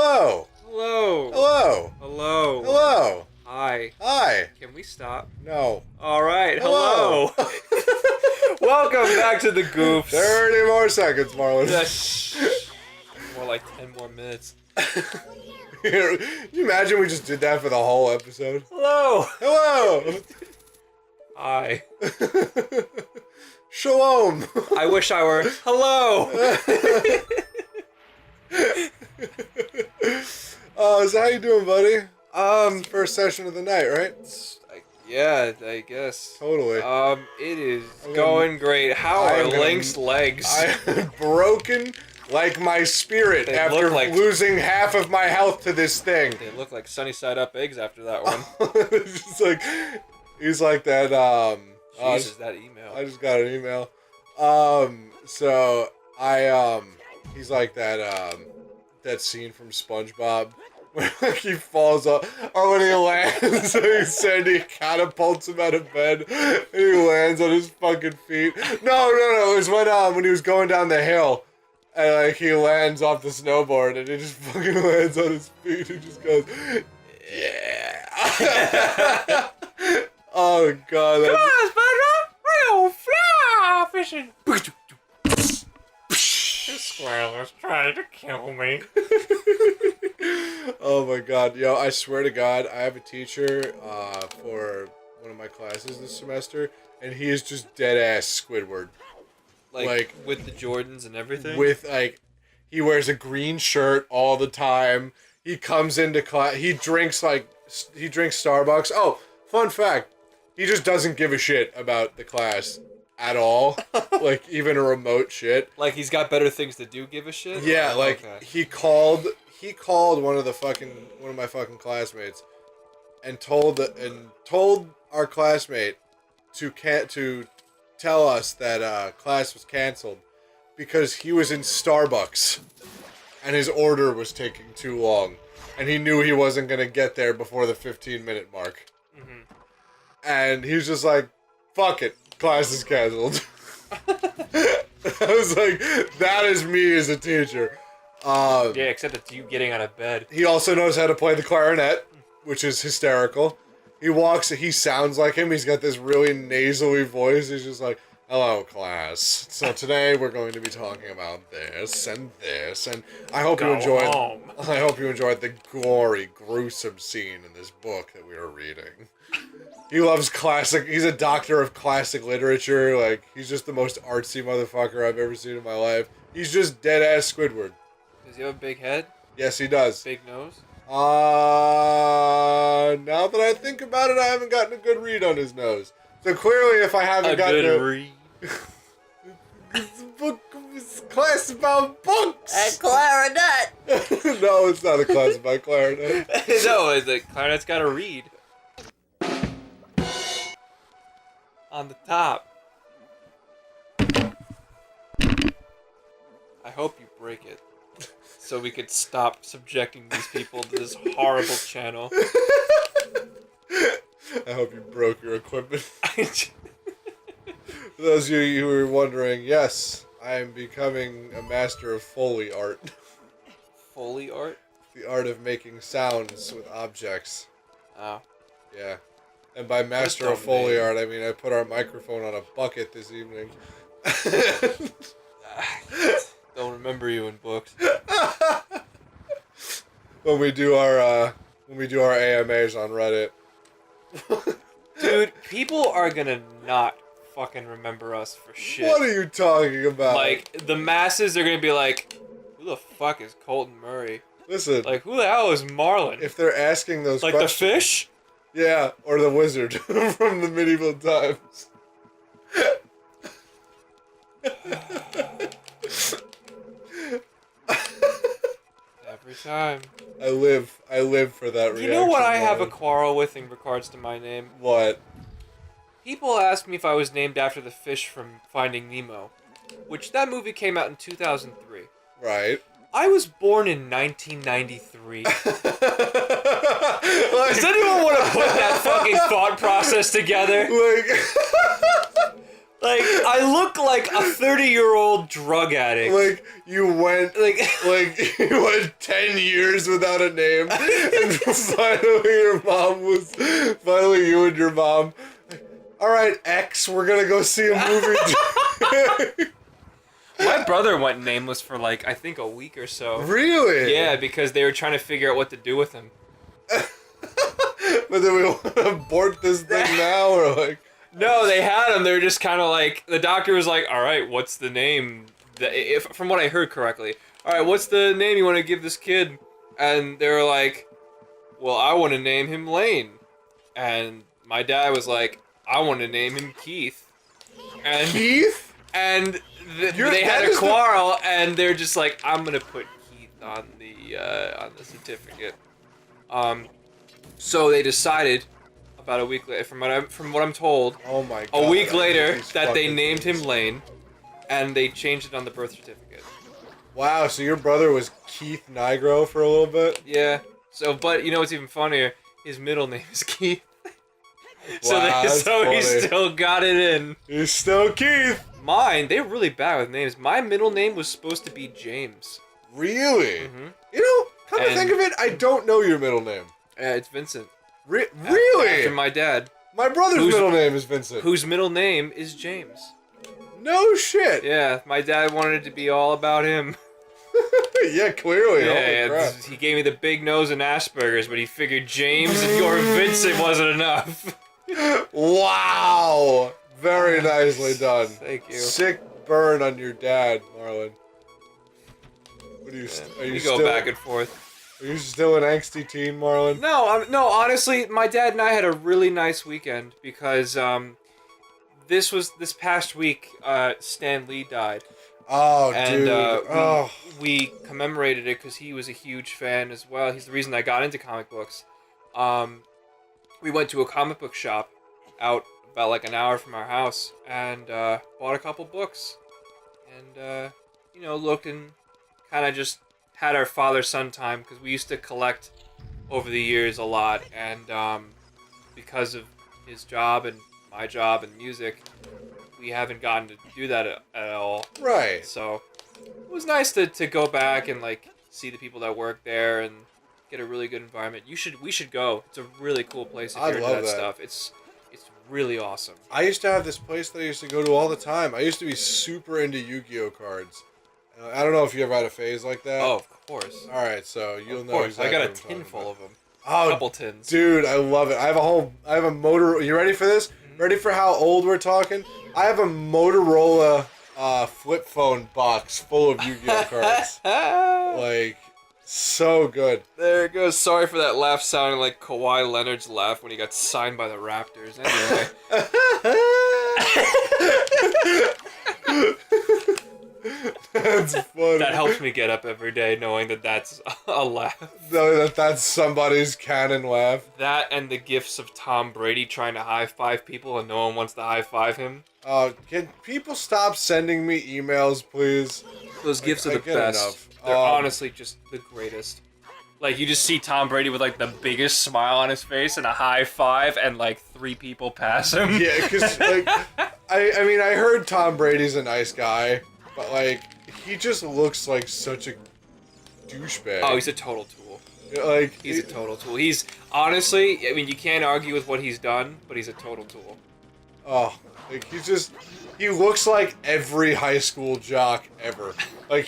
Hello. Hello. Hello. Hello. Hello. Hi. Hi. Can we stop? No. All right. Hello. Welcome back to the Goofs. 30 more seconds, Marlon. More like 10 more minutes. Can you imagine we just did that for the whole episode? Hello. Hello. Hi. Shalom. I wish I were. Hello. So how you doing, buddy? First session of the night, right? Yeah, I guess. Totally. It is going great. How are Link's legs? I'm broken like my spirit They after look like- losing half of my health to this thing. They look like sunny side up eggs after that one. It's just like, he's like that, Jesus, that email. I just got an email. He's like that, that scene from SpongeBob where like he falls off, or when he lands, he said he catapults him out of bed, and he lands on his fucking feet. No, it was when he was going down the hill, and like he lands off the snowboard, and he just fucking lands on his feet, he just goes, yeah. Oh god, Come on, SpongeBob! We're gonna fly fishing! This squirrel is trying to kill me. Oh my god, yo, I swear to god, I have a teacher for one of my classes this semester, and he is just dead-ass Squidward. Like, with the Jordans and everything? With, like, he wears a green shirt all the time, he comes into class, he drinks Starbucks. Oh, fun fact, he just doesn't give a shit about the class at all, like, even a remote shit. Like, he's got better things to do, give a shit? Yeah, like, okay. he called one of my fucking classmates and told our classmate to tell us that class was canceled because he was in Starbucks and his order was taking too long and he knew he wasn't going to get there before the 15-minute mark. Mm-hmm. And he was just like, fuck it, class is canceled. I was like, that is me as a teacher. Yeah, except it's you getting out of bed. He also knows how to play the clarinet, which is hysterical. He sounds like him. He's got this really nasally voice. He's just like, hello, class. So today we're going to be talking about this, and I hope you enjoyed the gory, gruesome scene in this book that we are reading. He loves he's a doctor of classic literature. Like, he's just the most artsy motherfucker I've ever seen in my life. He's just dead-ass Squidward. Does he have a big head? Yes, he does. Big nose? Now that I think about it, I haven't gotten a good read on his nose. So clearly, if I haven't gotten a good read. It's a book, it's a class about books! A clarinet! No, it's not a class about clarinet. No, the clarinet's got a reed. On the top. I hope you break it. So we could stop subjecting these people to this horrible channel. I hope you broke your equipment. For those of you who are wondering, yes, I am becoming a master of Foley art. Foley art? The art of making sounds with objects. Oh. Yeah. And by master of Foley art, I mean I put our microphone on a bucket this evening. Don't remember you in books. When we do our AMAs on Reddit. Dude, people are gonna not fucking remember us for shit. What are you talking about? Like, the masses are gonna be like, who the fuck is Colton Murray? Listen. Like, who the hell is Marlon? If they're asking those like questions. the fish? Yeah, or the wizard from the medieval times. Every time. I live for that reaction. You know what I have a quarrel with in regards to my name? What? People ask me if I was named after the fish from Finding Nemo, which that movie came out in 2003. Right. I was born in 1993. Like, Does anyone want to put that fucking thought process together? Like, Like, I look like a 30-year-old drug addict. Like you went Like, you went 10 years without a name, and finally you and your mom. All right, X, we're gonna go see a movie. my brother went nameless for like I think a week or so. Really? Yeah, because they were trying to figure out what to do with him. But then we want to abort this thing now, or like. No, they had him. They were just kind of like the doctor was like, "All right, what's the name?" If from what I heard correctly, all right, what's the name you want to give this kid? And they were like, "Well, I want to name him Lane," and my dad was like, "I want to name him Keith." And Keith? And they had a quarrel, and they're just like, "I'm gonna put Keith on the certificate." So they decided. About a week later, from what I'm told, oh my God, a week later that they named him Lane, and they changed it on the birth certificate. Wow, so your brother was Keith Nigro for a little bit? Yeah. So, but you know what's even funnier? His middle name is Keith. Wow, so he still got it in. He's still Keith. Mine, they're really bad with names. My middle name was supposed to be James. Really? Mm-hmm. You know, come to think of it, I don't know your middle name. It's Vincent. Really? After my dad. My brother's middle name is Vincent. Whose middle name is James. No shit. Yeah, my dad wanted it to be all about him. Yeah, clearly. Yeah, he gave me the big nose and Asperger's, but he figured James or Vincent wasn't enough. Wow. Very nicely done. Thank you. Sick burn on your dad, Marlon. What are you We still, go back and forth. Are you still an angsty teen, Marlon? No, honestly, my dad and I had a really nice weekend because this past week Stan Lee died. Oh, and, dude. We commemorated it because he was a huge fan as well. He's the reason I got into comic books. We went to a comic book shop out about like an hour from our house and bought a couple books. And, looked and kind of just had our father-son time because we used to collect over the years a lot. And because of his job and my job and music, we haven't gotten to do that at all. Right. So it was nice to go back and like see the people that work there and get a really good environment. We should go. It's a really cool place if you're into that stuff. It's really awesome. I used to have this place that I used to go to all the time. I used to be super into Yu-Gi-Oh cards. I don't know if you ever had a phase like that. Oh, of course. All right, so you'll know exactly. I got a tin full of them. Oh, a couple tins. Dude, I love it. I have a motor. You ready for this? Mm-hmm. Ready for how old we're talking? I have a Motorola flip phone box full of Yu-Gi-Oh cards. Like, so good. There it goes. Sorry for that laugh sounding like Kawhi Leonard's laugh when he got signed by the Raptors. Anyway. That's funny. That helps me get up every day knowing that that's a laugh. Knowing that's somebody's canon laugh. That and the gifs of Tom Brady trying to high-five people and no one wants to high-five him. Can people stop sending me emails, please? Those gifs are the best. Enough. They're honestly just the greatest. Like, you just see Tom Brady with, like, the biggest smile on his face and a high five, and, like, 3 people pass him. Yeah, because, like, I mean, I heard Tom Brady's a nice guy, but, like, he just looks like such a douchebag. Oh, he's a total tool. Like, he's a total tool. He's, honestly, I mean, you can't argue with what he's done, but he's a total tool. Oh, like, he looks like every high school jock ever. Like,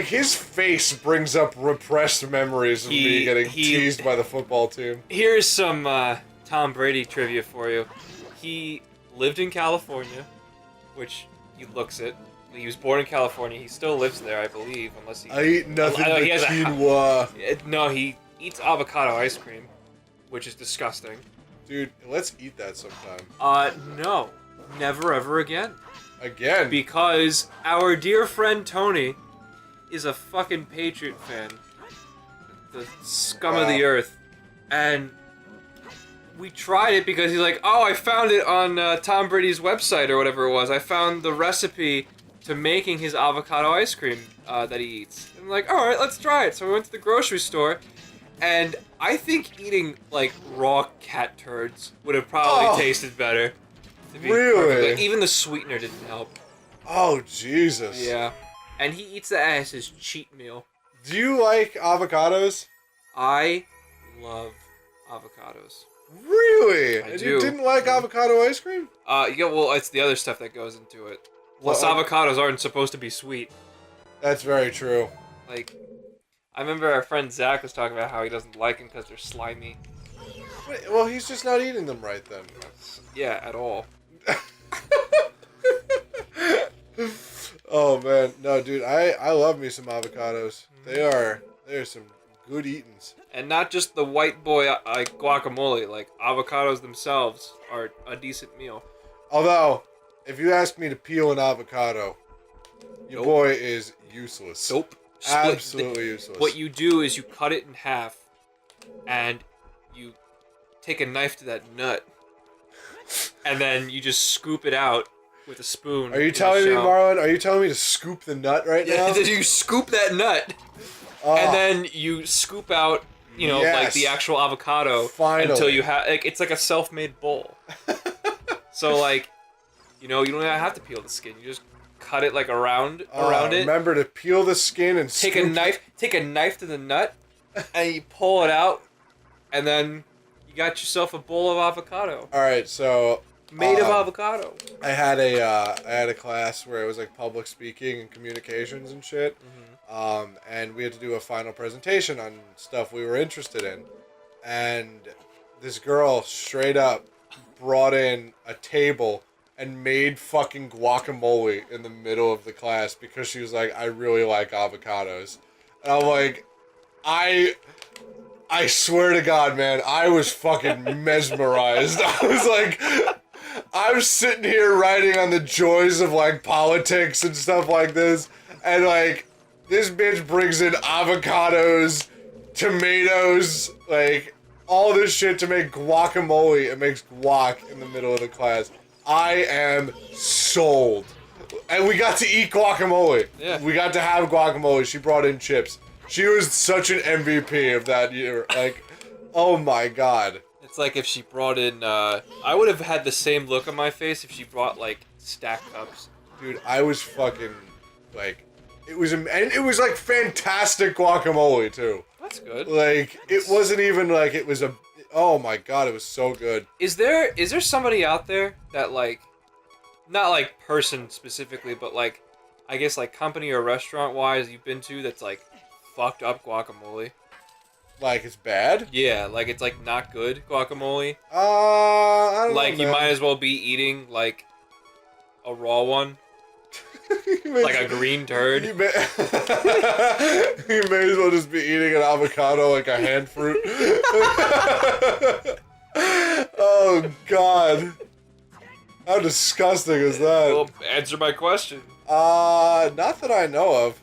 his face brings up repressed memories of me getting teased by the football team. Here's some Tom Brady trivia for you. He lived in California, which he looks it. He was born in California. He still lives there, I believe, unless he... I eat nothing but quinoa. No, he eats avocado ice cream, which is disgusting. Dude, let's eat that sometime. No. Never ever again. Again? Because our dear friend Tony is a fucking Patriot fan. The scum of the earth. And we tried it because he's like, oh, I found it on Tom Brady's website or whatever it was. I found the recipe to making his avocado ice cream that he eats. And I'm like, alright, let's try it. So we went to the grocery store, and I think eating, like, raw cat turds would have probably tasted better. To be Really? perfectly- even the sweetener didn't help. Oh, Jesus. Yeah. And he eats that as his cheat meal. Do you like avocados? I love avocados. Really? I And do. you didn't like avocado ice cream? Yeah, well, it's the other stuff that goes into it. Plus, Well, avocados aren't supposed to be sweet. That's very true. Like, I remember our friend Zach was talking about how he doesn't like them because they're slimy. Wait, well, he's just not eating them right then. Yeah, at all. Oh man, no, dude, I love me some avocados. They are some good eatings. And not just the white boy like guacamole. Like avocados themselves are a decent meal. Although, if you ask me to peel an avocado, your Nope. boy is useless. Nope. Absolutely useless. What you do is you cut it in half, and you take a knife to that nut, and then you just scoop it out with a spoon. Are you in the telling me, shell. Marlon? Are you telling me to scoop the nut right Yeah, now? then you scoop that nut, Oh, and then you scoop out, you know, like Yes. the actual avocado Finally. until you have. Like, it's like a self-made bowl. So like, you know, you don't even have to peel the skin. You just cut it like around it. Remember to peel the skin and Take scoop. a knife to the nut, and you pull it out, and then you got yourself a bowl of avocado All right, so made of avocado. I had a class where it was like public speaking and communications and shit. And we had to do a final presentation on stuff we were interested in. And this girl straight up brought in a table and made fucking guacamole in the middle of the class because she was like, I really like avocados. And I'm like, I swear to God, man, I was fucking mesmerized. I was like, I'm sitting here writing on the joys of like politics and stuff like this, and like this bitch brings in avocados, tomatoes, like all this shit to make guacamole and makes guac in the middle of the class. I am sold. And we got to eat guacamole. Yeah. We got to have guacamole. She brought in chips. She was such an MVP of that year. Like, oh my God. It's like if she brought in. I would have had the same look on my face if she brought like stack cups. Dude, I was fucking, like, it was like fantastic guacamole too. That's good. Like, it wasn't even like it was oh my God, it was so good. Is there somebody out there that like, not like person specifically, but like, I guess like company or restaurant wise you've been to that's like fucked up guacamole? Like, it's bad? Yeah, like it's like not good guacamole. I don't know, Like you man. might as well be eating like a raw one, like a green turd. You may, you may as well just be eating an avocado like a hand fruit. Oh God. How disgusting is that? Well, answer my question. Not that I know of.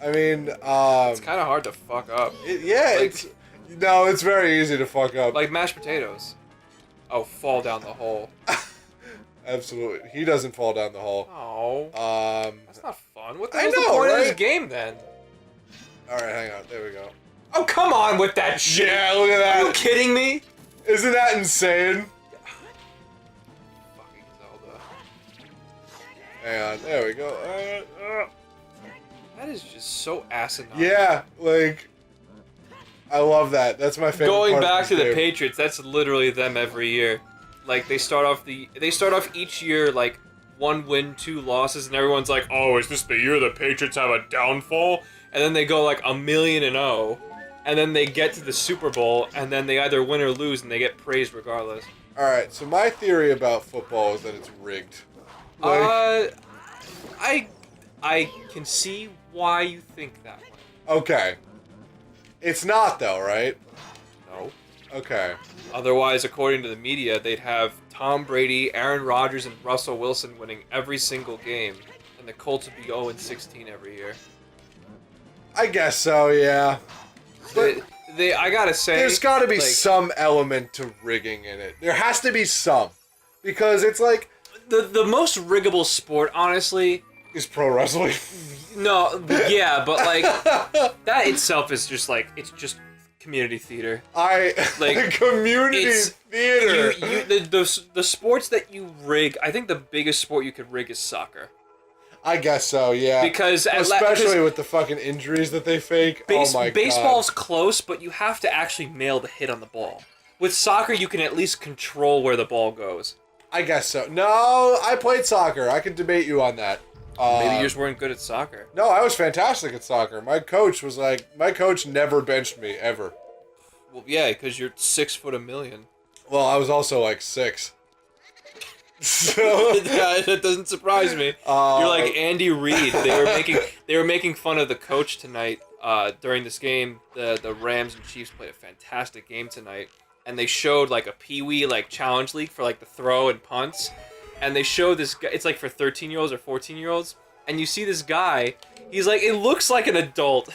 I mean, It's kind of hard to fuck up. yeah, like- it's very easy to fuck up. Like mashed potatoes. Oh, fall down the hole. Absolutely. He doesn't fall down the hole. Oh, that's not fun. What the I hell's the know, point of this right? game then? Alright, hang on. There we go. Oh, come on with that shit. Yeah, look at Are you that. kidding me? Isn't that insane? Fucking Zelda. Hang on. There we go. That is just so asinine. Yeah, like, I love that. That's my favorite Going part of back this to the game. Patriots, that's literally them every year. Like they start off each year like 1 win, 2 losses, and everyone's like, "Oh, is this the year the Patriots have a downfall?" And then they go like 1,000,000-0, and then they get to the Super Bowl, and then they either win or lose, and they get praised regardless. Alright, so my theory about football is that it's rigged. Like, I can see why you think that way. okay. It's not, though, right? No. Okay. Otherwise, according to the media, they'd have Tom Brady, Aaron Rodgers, and Russell Wilson winning every single game, and the Colts would be 0-16 every year. I guess so, yeah. But I gotta say, there's gotta be like, some element to rigging in it. There has to be some. Because it's like, the most riggable sport, honestly. is pro wrestling. No, yeah, but like that itself is just like it's just community theater. Like community theater. The sports that you rig. I think the biggest sport you could rig is soccer. I guess so, yeah. Because especially with the fucking injuries that they fake. Oh my god. Baseball's close, but you have to actually nail the hit on the ball. With soccer, you can at least control where the ball goes. I guess so. No, I played soccer. I can debate you on that. Maybe you just weren't good at soccer. No, I was fantastic at soccer. My coach never benched me, ever. Well, yeah, because you're 6'1". Well, I was also like 6. So yeah, that doesn't surprise me. You're like Andy Reid. They were making fun of the coach tonight during this game. The Rams and Chiefs played a fantastic game tonight, and they showed like a peewee like challenge league for like the throw and punts, and they showed this guy. It's like for 13-year-olds or 14-year-olds, and you see this guy. He's like, it looks like an adult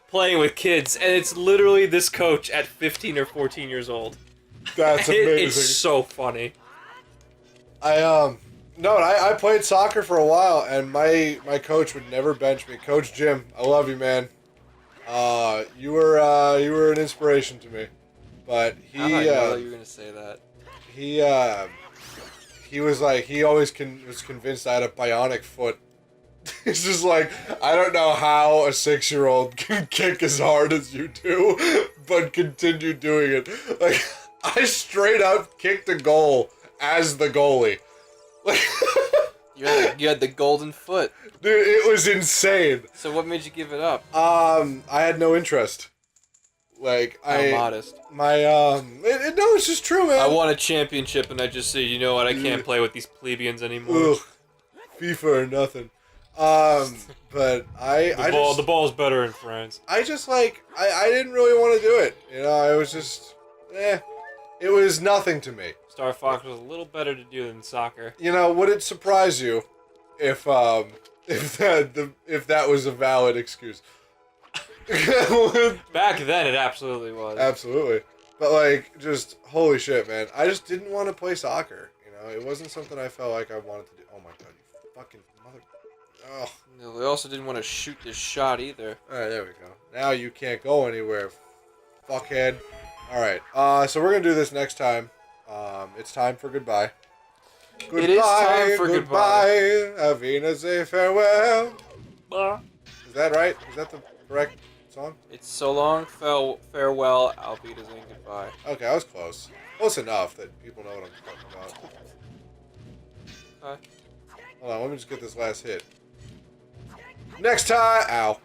playing with kids, and it's literally this coach at 15 or 14 years old. That's amazing. It's so funny. I played soccer for a while, and my coach would never bench me. Coach Jim, I love you, man. You were an inspiration to me. But he, How did I know that you were gonna say that? He was like, he always was convinced I had a bionic foot. It's just like, I don't know how a 6-year-old can kick as hard as you do, but continue doing it. Like, I straight up kicked a goal as the goalie. Like, you had the golden foot. Dude, it was insane. So what made you give it up? I had no interest. Like, How modest. No, it's just true, man. I won a championship and I just said, you know what, I can't play with these plebeians anymore. Ugh. FIFA or nothing. But the ball's better in France. I just like, I didn't really want to do it. You know, it was just, it was nothing to me. Star Fox was a little better to do than soccer. You know, would it surprise you if that was a valid excuse? Back then, it absolutely was. Absolutely. But, like, just, holy shit, man. I just didn't want to play soccer. You know, it wasn't something I felt like I wanted to do. Oh my god, you fucking mother... Ugh. No, we also didn't want to shoot this shot either. Alright, there we go. Now you can't go anywhere, fuckhead. Alright, so we're gonna do this next time. It's time for goodbye. Goodbye, it is time for goodbye. Auf Wiedersehen, farewell. Blah. Is that right? Is that the correct song? It's so long, farewell, Auf Wiedersehen, goodbye. Okay, I was close. Close enough that people know what I'm talking about. Okay. Hold on, let me just get this last hit. Next time! Ow.